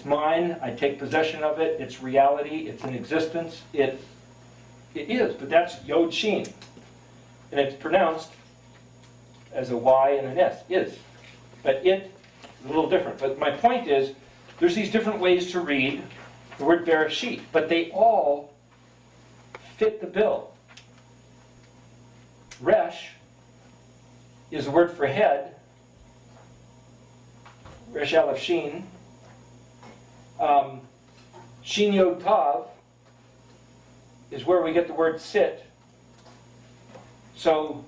It's mine. I take possession of it. It's reality. It's in existence. It is, but that's Yod Shin. And it's pronounced as a Y and an S, is. But it is a little different. But my point is, there's these different ways to read the word Bereshit, but they all fit the bill. Resh is the word for head. Resh Aleph Shin. Shin Yod Tav is where we get the word sit. So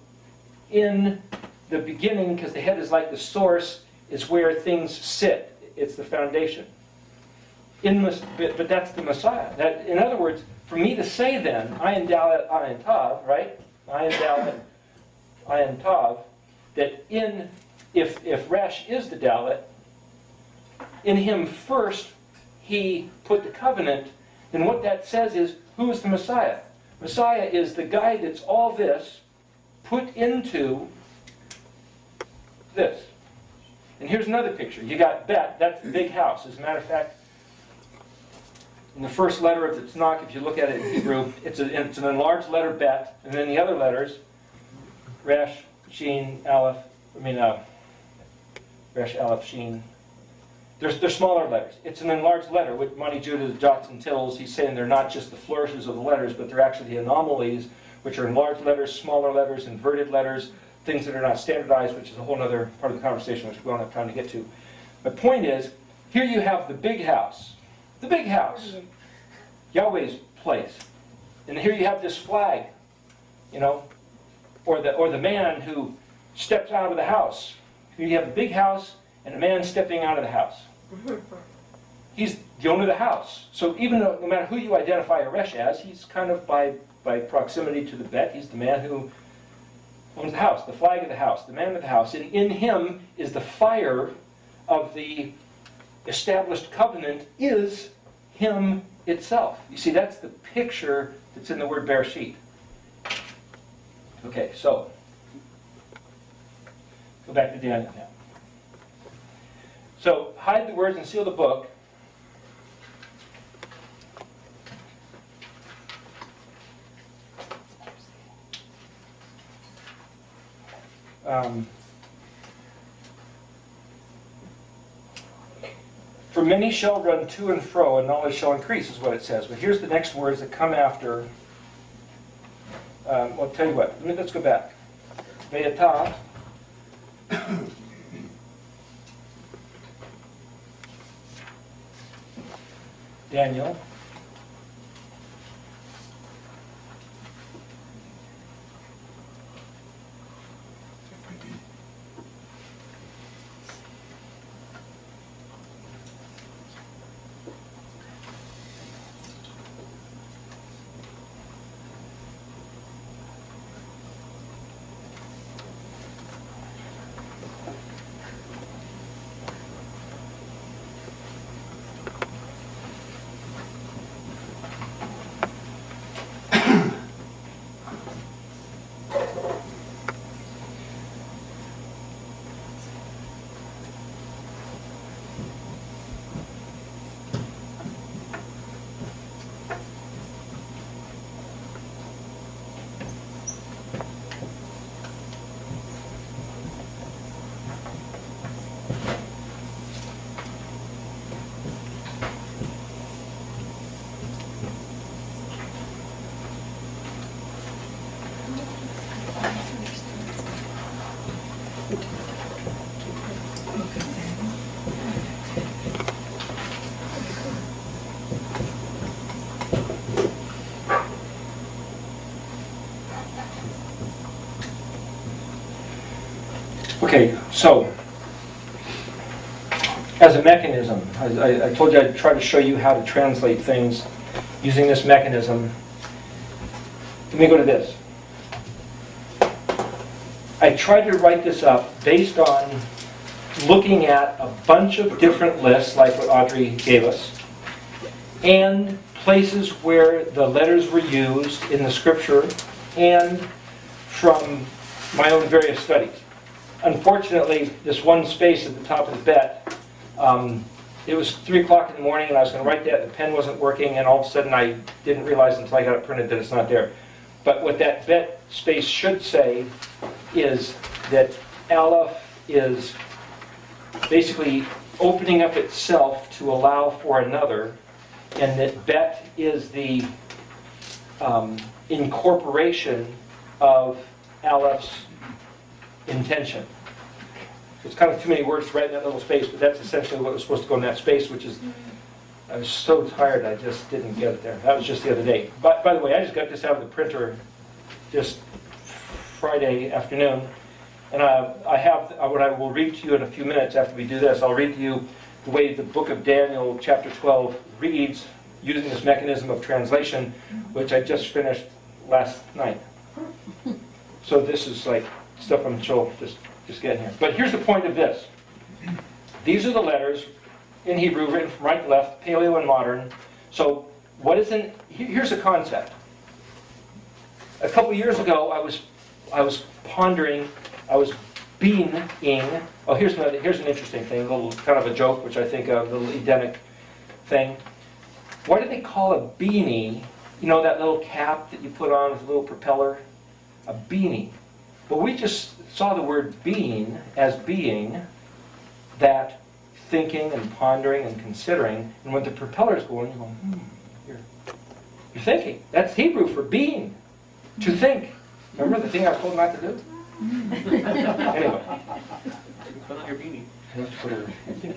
in the beginning, because the head is like the source, is where things sit. It's the foundation. But that's the Messiah. That, in other words, for me to say then, Ayin Dalet, Ayin Tav, right? Ayin Dalet, Ayin Tav, that if Resh is the Dalet, in him first he put the covenant, then what that says is, who is the Messiah? Messiah is the guy that's all this put into this. And here's another picture. You got Bet, that's the big house. As a matter of fact, in the first letter of the Tanakh, if you look at it in Hebrew, it's an enlarged letter Bet, and then the other letters, Resh, Shin, Aleph, Resh, Aleph, Shin. They're smaller letters. It's an enlarged letter with Monty Judah's dots and tills. He's saying they're not just the flourishes of the letters, but they're actually the anomalies, which are enlarged letters, smaller letters, inverted letters, things that are not standardized, which is a whole other part of the conversation, which we don't have time to get to. My point is, here you have the big house. The big house. Yahweh's place. And here you have this flag, or the man who steps out of the house. Here you have a big house and a man stepping out of the house. He's the owner of the house. So even though, no matter who you identify a Resh as, he's kind of by proximity to the Bet, he's the man who owns the house, the flag of the house, the man of the house. And in him is the fire of the established covenant, is him itself. You see, that's the picture that's in the word Bereshit. Okay, so go back to Daniel now. So hide the words and seal the book. For many shall run to and fro, and knowledge shall increase, is what it says. But here's the next words that come after. I'll tell you what. Let's go back. Ve'atah. Daniel. Okay, so as a mechanism, I told you I'd try to show you how to translate things using this mechanism. Let me go to this. I tried to write this up based on looking at a bunch of different lists, like what Audrey gave us, and places where the letters were used in the scripture, and from my own various studies. Unfortunately, this one space at the top of the Bet it was 3 o'clock in the morning, and I was going to write that, the pen wasn't working, and all of a sudden I didn't realize until I got it printed that it's not there. But what that bet space should say is that Aleph is basically opening up itself to allow for another, and that bet is the incorporation of Aleph's intention. It's kind of too many words to write in that little space, but that's essentially what was supposed to go in that space, which is, I was so tired I just didn't get it there. That was just the other day. By the way, I just got this out of the printer just Friday afternoon, and I have what I will read to you in a few minutes after we do this. I'll read to you the way the book of Daniel, chapter 12, reads, using this mechanism of translation, which I just finished last night. So this is like stuff I'm still just getting here. But here's the point of this. These are the letters in Hebrew written from right to left, Paleo and modern. So what is in, here's a concept. A couple years ago I was pondering, I was being, oh here's an interesting thing, a little kind of a joke, which I think a little Edenic thing. Why do they call a beanie, you know that little cap that you put on with a little propeller? A beanie. Well, we just saw the word being as being that thinking and pondering and considering, and when the propeller's going, you go, you're thinking. That's Hebrew for being, to think. Remember the thing I was told not to do? Anyway. Put on your beanie.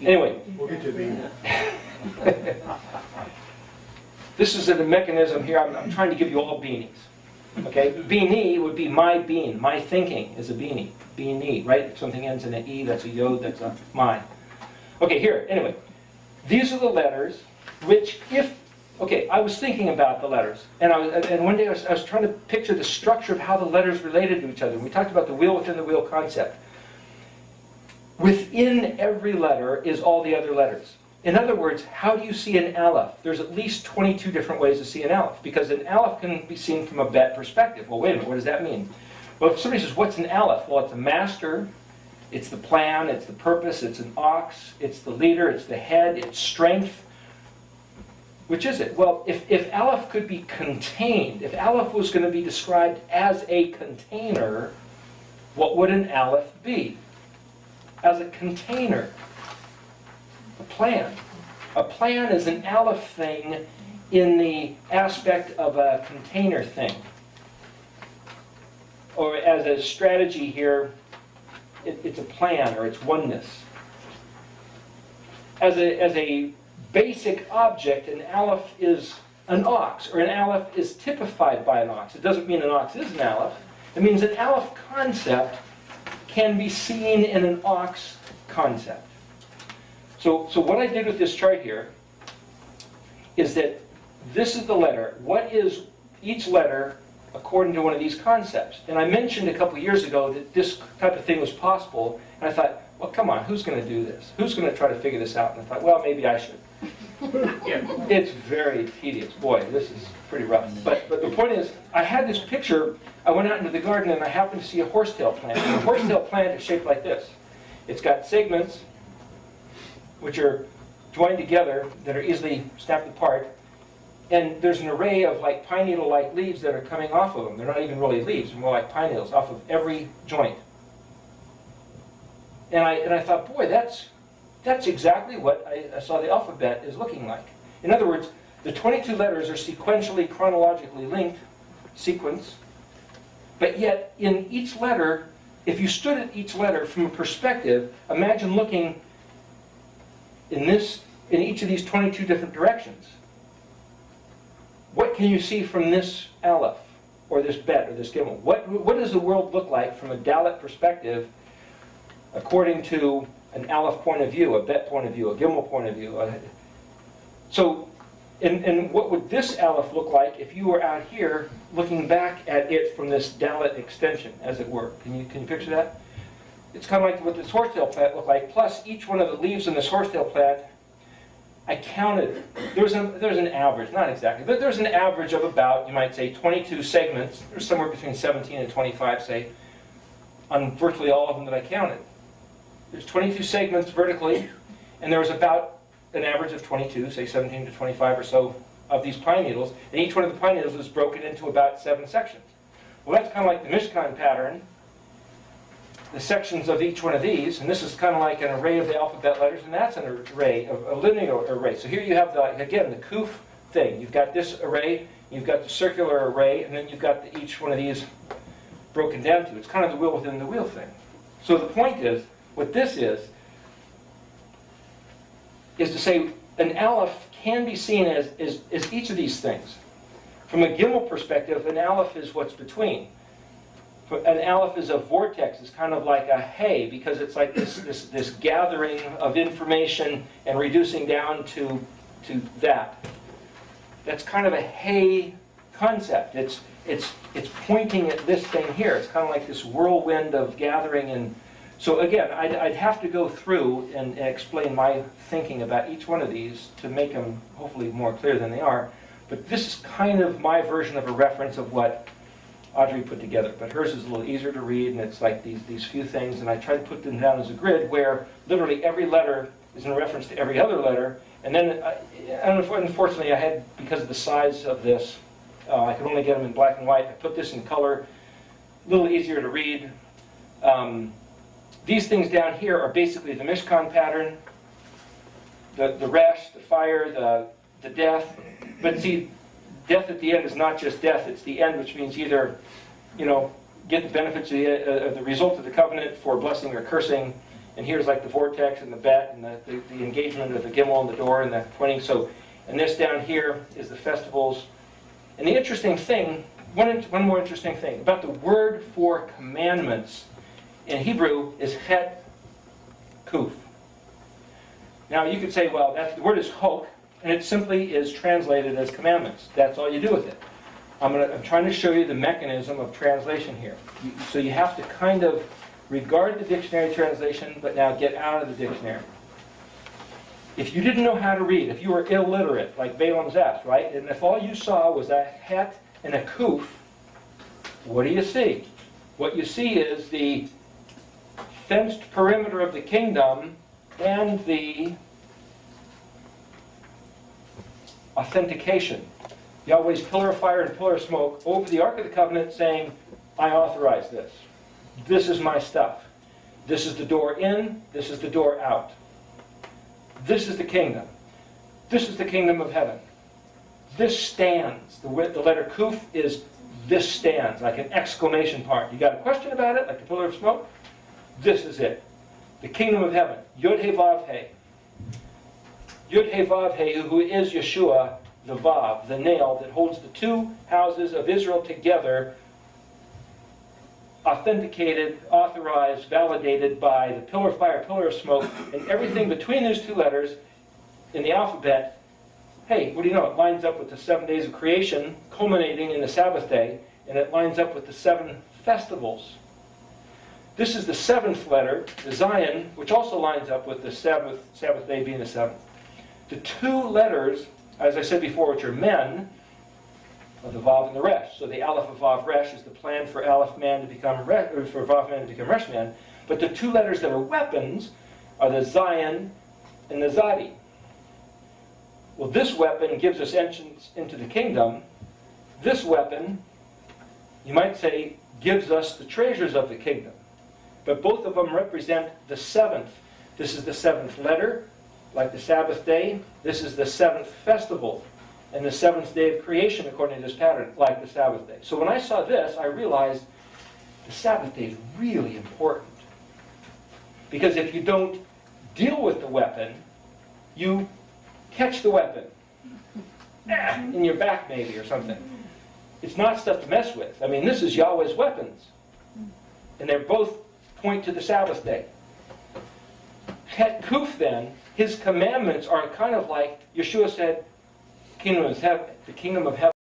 Anyway. We'll get you a beanie. This is a mechanism here. I'm trying to give you all beanies. Okay? Beanie would be my being. My thinking is a beanie. Beanie, right? If something ends in an E, that's a yod, that's a my. Okay, here. Anyway. These are the letters which okay, I was thinking about the letters. And one day I was trying to picture the structure of how the letters related to each other. We talked about the wheel within the wheel concept. Within every letter is all the other letters. In other words, how do you see an aleph? There's at least 22 different ways to see an aleph, because an aleph can be seen from a bet perspective. Well, wait a minute, what does that mean? Well, if somebody says, what's an aleph? Well, it's a master, it's the plan, it's the purpose, it's an ox, it's the leader, it's the head, it's strength. Which is it? Well, if aleph could be contained, if aleph was going to be described as a container, what would an aleph be? As a container. A plan. A plan is an aleph thing in the aspect of a container thing. Or as a strategy here, it's a plan or it's oneness. As a basic object, an aleph is an ox, or an aleph is typified by an ox. It doesn't mean an ox is an aleph. It means an aleph concept can be seen in an ox concept. So what I did with this chart here is that this is the letter. What is each letter according to one of these concepts? And I mentioned a couple years ago that this type of thing was possible, and I thought, well, come on, who's going to do this? Who's going to try to figure this out? And I thought, well, maybe I should. It's very tedious. Boy, this is pretty rough. But the point is, I had this picture. I went out into the garden, and I happened to see a horsetail plant. And a horsetail plant is shaped like this. It's got segments which are joined together that are easily snapped apart, and there's an array of like pine needle-like leaves that are coming off of them. They're not even really leaves, they're more like pine needles off of every joint. And I thought, boy, that's exactly what I saw the alphabet is looking like. In other words, the 22 letters are sequentially, chronologically linked, sequence, but yet in each letter, if you stood at each letter from a perspective, imagine looking in each of these 22 different directions. What can you see from this aleph, or this bet, or this gimel? What does the world look like from a Dalet perspective, according to an aleph point of view, a bet point of view, a gimel point of view? So, and what would this aleph look like if you were out here looking back at it from this Dalet extension, as it were? Can you picture that? It's kind of like what this horsetail plant looked like, plus each one of the leaves in this horsetail plant, I counted, there's an average, not exactly, but there's an average of about, you might say, 22 segments. There's somewhere between 17 and 25, say, on virtually all of them that I counted. There's 22 segments vertically, and there was about an average of 22, say 17 to 25 or so of these pine needles, and each one of the pine needles is broken into about 7 sections. Well, that's kind of like the Mishkan pattern, the sections of each one of these, and this is kind of like an array of the alphabet letters, and that's an array, a linear array. So here you have, again, the kuf thing. You've got this array, you've got the circular array, and then you've got each one of these broken down to. It's kind of the wheel within the wheel thing. So the point is, what this is to say an aleph can be seen as each of these things. From a Gimel perspective, an aleph is what's between. An aleph is a vortex. It's kind of like a hay, because it's like this gathering of information and reducing down to that. That's kind of a hay concept. It's pointing at this thing here. It's kind of like this whirlwind of gathering. And so again, I'd have to go through and explain my thinking about each one of these to make them hopefully more clear than they are. But this is kind of my version of a reference of what Audrey put together. But hers is a little easier to read, and it's like these few things, and I tried to put them down as a grid where literally every letter is in reference to every other letter. And then, unfortunately, I had, because of the size of this, I could only get them in black and white. I put this in color, a little easier to read. These things down here are basically the Mishkan pattern, the resh, the fire, the death. But see, death at the end is not just death, it's the end, which means either, get the benefits of the result of the covenant for blessing or cursing. And here's like the vortex and the bet and the engagement of the gimel and the door and the pointing. So, and this down here is the festivals. And the interesting thing, one more interesting thing, about the word for commandments in Hebrew is het kuf. Now you could say, well, the word is hok, and it simply is translated as commandments. That's all you do with it. I'm trying to show you the mechanism of translation here. So you have to kind of regard the dictionary translation, but now get out of the dictionary. If you didn't know how to read, if you were illiterate, like Balaam's asked, right? And if all you saw was a het and a kuf, what do you see? What you see is the fenced perimeter of the kingdom and the authentication. Yahweh's pillar of fire and pillar of smoke over the Ark of the Covenant saying, I authorize this. This is my stuff. This is the door in, this is the door out. This is the kingdom. This is the kingdom of heaven. This stands. The letter kuf is this stands, like an exclamation point. You got a question about it, like the pillar of smoke? This is it. The kingdom of heaven. Yod He Vav He. Yod He Vav He, who is Yeshua, the Vav, the nail that holds the two houses of Israel together, authenticated, authorized, validated by the pillar of fire, pillar of smoke, and everything between those two letters in the alphabet. Hey, what do you know? It lines up with the 7 days of creation, culminating in the Sabbath day, and it lines up with the 7 festivals. This is the 7th letter, the Zion, which also lines up with the Sabbath day being the 7th. The 2 letters, as I said before, which are men, of the Vav and the Resh. So the Aleph of Vav Resh is the plan for Aleph man to become for Vav man to become Resh man. But the 2 letters that are weapons are the Zion and the Zadi. Well, this weapon gives us entrance into the kingdom. This weapon, you might say, gives us the treasures of the kingdom. But both of them represent the 7th. This is the 7th letter, like the Sabbath day. This is the 7th festival. And the 7th day of creation, according to this pattern, like the Sabbath day. So when I saw this, I realized the Sabbath day is really important. Because if you don't deal with the weapon, you catch the weapon. In your back maybe or something. It's not stuff to mess with. I mean, this is Yahweh's weapons. And they're both point to the Sabbath day. Het Kuf then, his commandments are kind of like Yeshua said, the kingdom of heaven